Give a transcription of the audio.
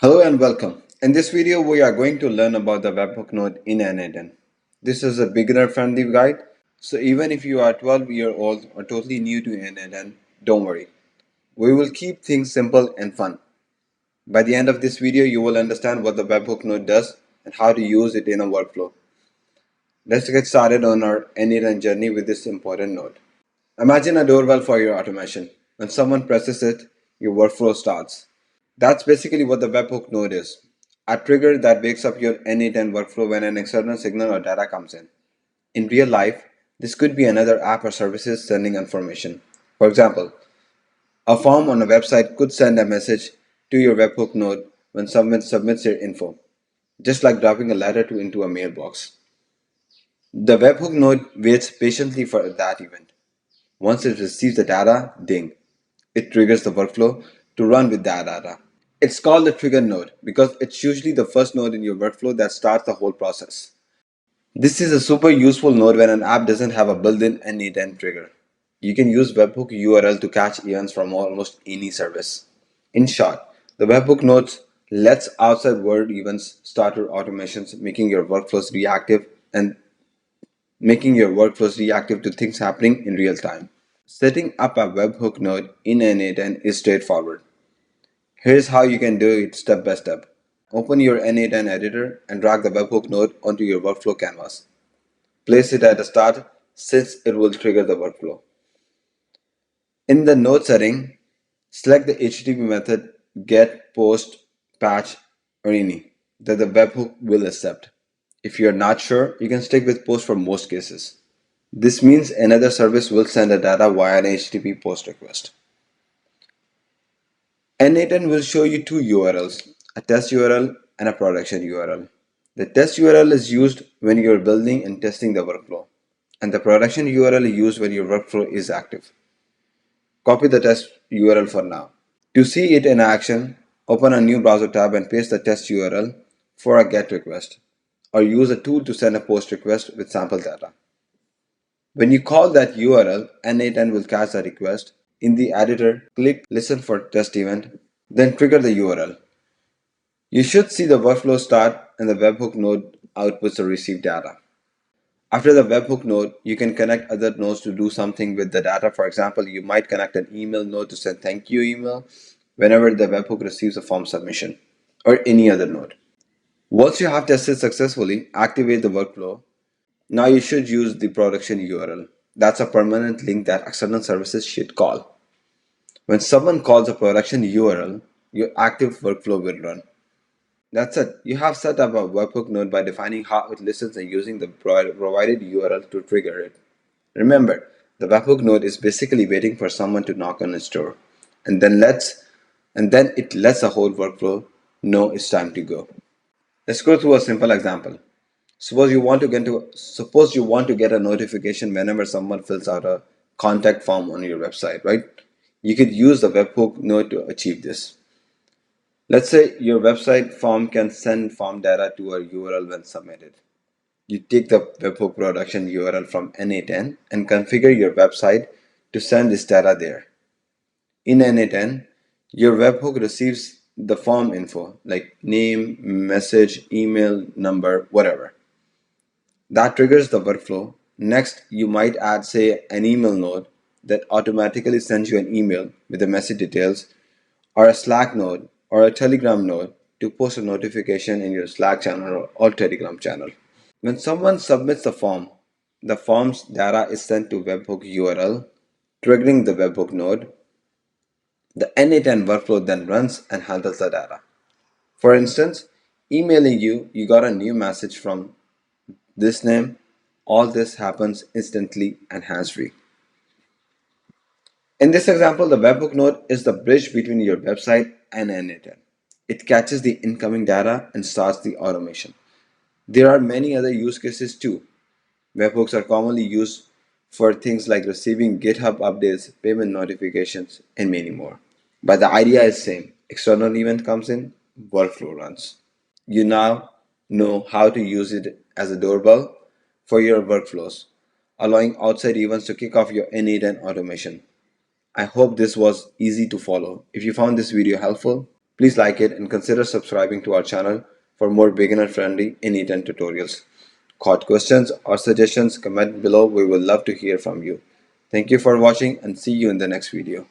Hello and welcome. In this video, we are going to learn about the webhook node in n8n. This is a beginner-friendly guide, so even if you are 12-year-old or totally new to n8n, don't worry. We will keep things simple and fun. By the end of this video, you will understand what the webhook node does and how to use it in a workflow. Let's get started on our n8n journey with this important node. Imagine a doorbell for your automation. When someone presses it, your workflow starts. That's basically what the webhook node is. A trigger that wakes up your n8n workflow when an external signal or data comes in. In real life, this could be another app or services sending information. For example, a form on a website could send a message to your webhook node when someone submits their info, just like dropping a letter into a mailbox. The webhook node waits patiently for that event. Once it receives the data, ding, it triggers the workflow to run with that data. It's called the trigger node because it's usually the first node in your workflow that starts the whole process. This is a super useful node when an app doesn't have a built-in n8n trigger. You can use webhook URL to catch events from almost any service. In short, the webhook nodes lets outside world events start your automations, making your workflows reactive to things happening in real time. Setting up a webhook node in n8n is straightforward. Here's how you can do it step by step. Open your n8n editor and drag the webhook node onto your workflow canvas. Place it at the start since it will trigger the workflow. In the node setting, select the HTTP method get, post, patch, or any that the webhook will accept. If you are not sure, you can stick with post for most cases. This means another service will send the data via an HTTP post request. n8n will show you two URLs, a test URL and a production URL. The test URL is used when you are building and testing the workflow, and the production URL is used when your workflow is active. Copy the test URL for now. To see it in action, open a new browser tab and paste the test URL for a GET request, or use a tool to send a POST request with sample data. When you call that URL, n8n will catch the request. In the editor, click Listen for test event, then trigger the URL. You should see the workflow start and the webhook node outputs the received data. After the webhook node, you can connect other nodes to do something with the data. For example, you might connect an email node to send thank you email whenever the webhook receives a form submission, or any other node. Once you have tested successfully, activate the workflow. Now you should use the production URL. That's a permanent link that external services should call. When someone calls a production URL, your active workflow will run. That's it. You have set up a webhook node by defining how it listens and using the provided URL to trigger it. Remember, the webhook node is basically waiting for someone to knock on its door, and then it lets the whole workflow know it's time to go. Let's go through a simple example. Suppose you want to get a notification whenever someone fills out a contact form on your website, right? You could use the webhook node to achieve this. Let's say your website form can send form data to a URL when submitted. You take the webhook production URL from n8n and configure your website to send this data there. In n8n, your webhook receives the form info like name, message, email, number, whatever. That triggers the workflow. Next, you might add, say, an email node that automatically sends you an email with the message details, or a Slack node or a Telegram node to post a notification in your Slack channel or Telegram channel. When someone submits the form's data is sent to webhook URL, triggering the webhook node. The n8n workflow then runs and handles the data. For instance, emailing you got a new message from this name. All this happens instantly and hands-free. In this example, the webhook node is the bridge between your website and n8n. It catches the incoming data and starts the automation. There are many other use cases too. Webhooks are commonly used for things like receiving GitHub updates, payment notifications, and many more. But the idea is same. External event comes in, workflow runs. You now know how to use it as a doorbell for your workflows, allowing outside events to kick off your n8n automation. I hope this was easy to follow. If you found this video helpful, Please like it and consider subscribing to our channel for more beginner-friendly n8n tutorials. Got questions or suggestions? Comment below. We will love to hear from you. Thank you for watching and see you in the next video.